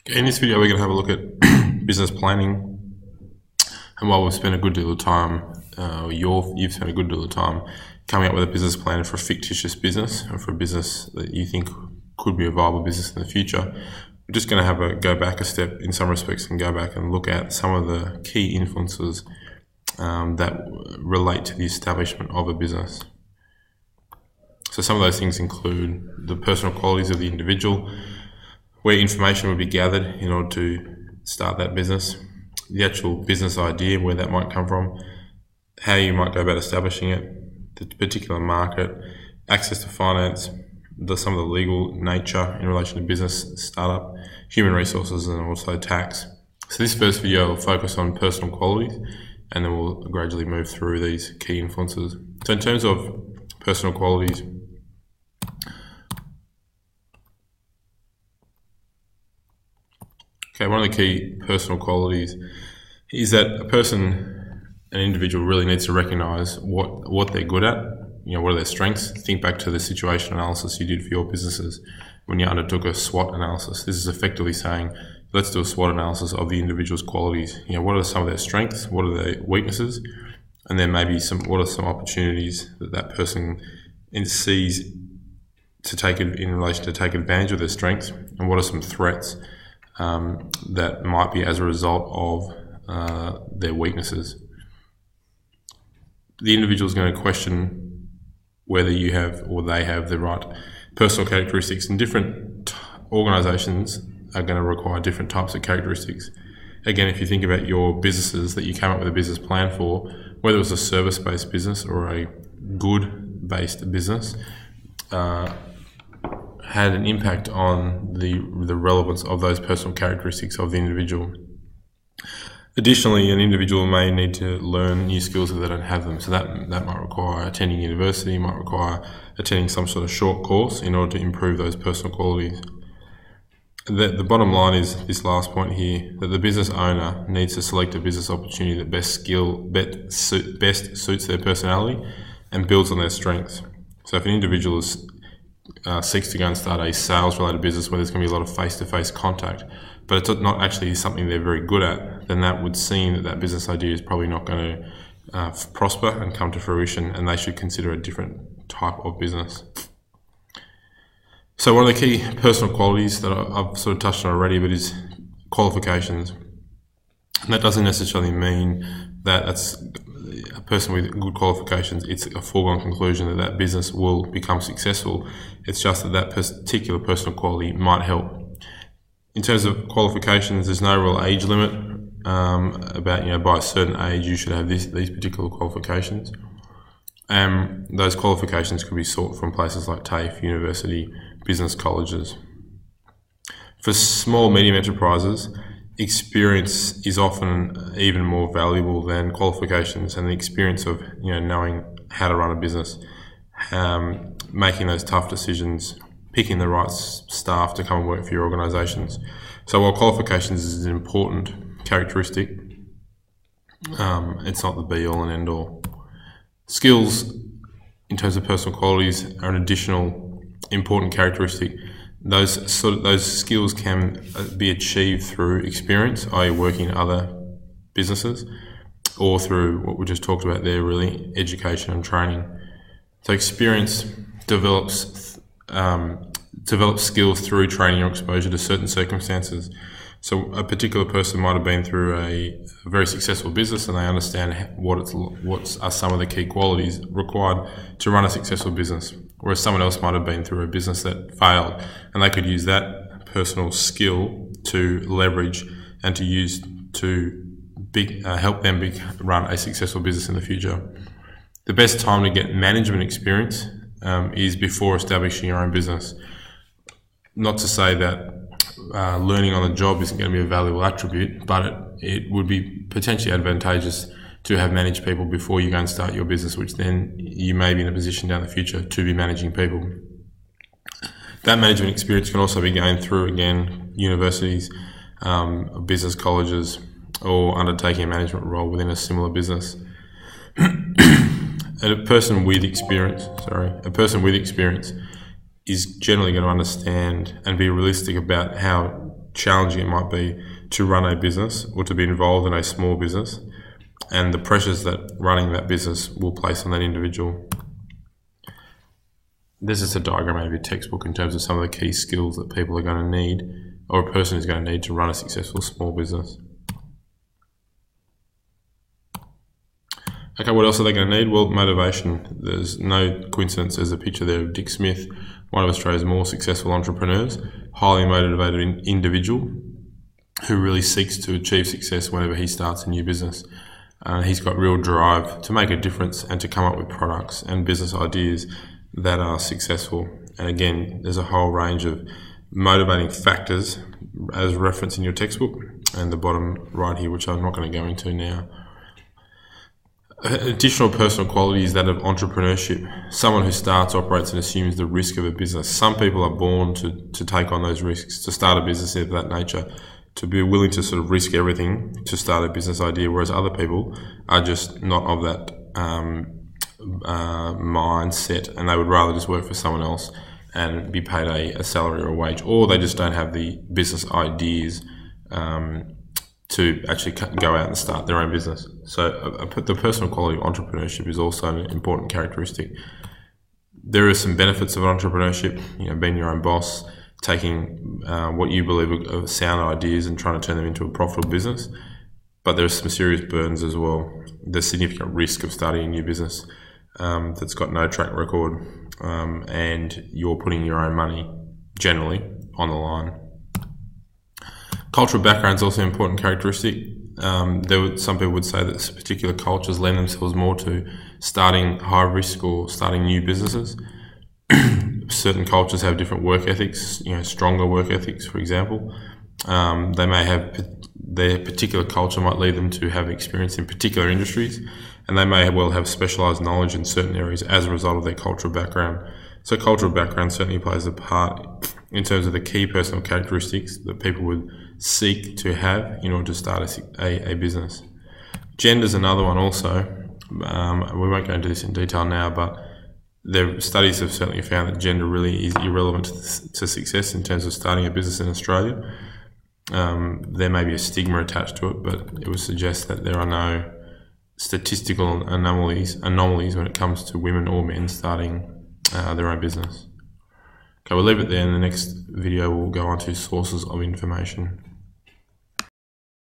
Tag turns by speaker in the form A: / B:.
A: In this video, we're going to have a look at business planning. And while we've spent a good deal of time, you've spent a good deal of time coming up with a business plan for a fictitious business or for a business that you think could be a viable business in the future, we're just going to go back a step in some respects and go back and look at some of the key influences that relate to the establishment of a business. So some of those things include the personal qualities of the individual, where information would be gathered in order to start that business, the actual business idea, where that might come from, how you might go about establishing it, the particular market, access to finance, some of the legal nature in relation to business startup, human resources, and also tax. So this first video will focus on personal qualities, and then we'll gradually move through these key influences. So in terms of personal qualities, one of the key personal qualities is that an individual really needs to recognise what they're good at, what are their strengths. Think back to the situation analysis you did for your businesses when you undertook a SWOT analysis. This is effectively saying, let's do a SWOT analysis of the individual's qualities. What are some of their strengths? What are their weaknesses? And then maybe what are some opportunities that person sees to take in relation to take advantage of their strengths? And what are some threats that might be as a result of their weaknesses? The individual is going to question whether you have or they have the right personal characteristics, and different organisations are going to require different types of characteristics. Again, if you think about your businesses that you came up with a business plan for, whether it was a service-based business or a good-based business, had an impact on the relevance of those personal characteristics of the individual. Additionally, an individual may need to learn new skills if they don't have them. So that might require attending university, might require attending some sort of short course in order to improve those personal qualities. The bottom line is this last point here, that the business owner needs to select a business opportunity that best suits their personality and builds on their strengths. So if an individual seeks to go and start a sales-related business where there's going to be a lot of face-to-face contact, but it's not actually something they're very good at, then that would seem that business idea is probably not going to prosper and come to fruition, and they should consider a different type of business. So one of the key personal qualities that I've sort of touched on already, but is qualifications. And that doesn't necessarily mean that that's a person with good qualifications, it's a foregone conclusion that business will become successful. It's just that particular personal quality might help. In terms of qualifications, there's no real age limit about, by a certain age you should have these particular qualifications. Those qualifications could be sought from places like TAFE, university, business colleges. For small, medium enterprises, experience is often even more valuable than qualifications, and the experience of knowing how to run a business, making those tough decisions, picking the right staff to come and work for your organisations. So while qualifications is an important characteristic, it's not the be-all and end-all. Skills, in terms of personal qualities, are an additional important characteristic. Those skills can be achieved through experience, i.e. working in other businesses, or through what we just talked about there, really, education and training. So experience develops skills through training or exposure to certain circumstances. So a particular person might have been through a very successful business, and they understand what are some of the key qualities required to run a successful business. Whereas someone else might have been through a business that failed, and they could use that personal skill to leverage and to use to help them run a successful business in the future. The best time to get management experience is before establishing your own business. Not to say that learning on the job isn't going to be a valuable attribute, but it would be potentially advantageous to have managed people before you go and start your business, which then you may be in a position down the future to be managing people. That management experience can also be gained through, again, universities, business colleges, or undertaking a management role within a similar business. A person with experience is generally going to understand and be realistic about how challenging it might be to run a business or to be involved in a small business, and the pressures that running that business will place on that individual. This is a diagram of your textbook in terms of some of the key skills that people are going to need, or a person is going to need to run a successful small business. Okay, what else are they going to need? Well, motivation. There's no coincidence there's a picture there of Dick Smith, one of Australia's more successful entrepreneurs, highly motivated individual who really seeks to achieve success whenever he starts a new business. He's got real drive to make a difference and to come up with products and business ideas that are successful. And again, there's a whole range of motivating factors as referenced in your textbook and the bottom right here, which I'm not going to go into now. Additional personal qualities that of entrepreneurship. Someone who starts, operates and assumes the risk of a business. Some people are born to take on those risks, to start a business of that nature, to be willing to sort of risk everything to start a business idea, whereas other people are just not of that mindset, and they would rather just work for someone else and be paid a salary or a wage, or they just don't have the business ideas to actually go out and start their own business. So the personal quality of entrepreneurship is also an important characteristic. There are some benefits of entrepreneurship, being your own boss, taking what you believe are sound ideas and trying to turn them into a profitable business. But there are some serious burdens as well. There's significant risk of starting a new business that's got no track record, and you're putting your own money generally on the line. Cultural background is also an important characteristic. Some people would say that particular cultures lend themselves more to starting high risk or starting new businesses. Certain cultures have different work ethics, stronger work ethics, for example. They may have their particular culture might lead them to have experience in particular industries, and they may well have specialised knowledge in certain areas as a result of their cultural background. So cultural background certainly plays a part in terms of the key personal characteristics that people would seek to have in order to start a business. Gender is another one also. We won't go into this in detail now, but studies have certainly found that gender really is irrelevant to success in terms of starting a business in Australia. There may be a stigma attached to it, but it would suggest that there are no statistical anomalies when it comes to women or men starting their own business. Okay, we'll leave it there. In the next video, we'll go on to sources of information.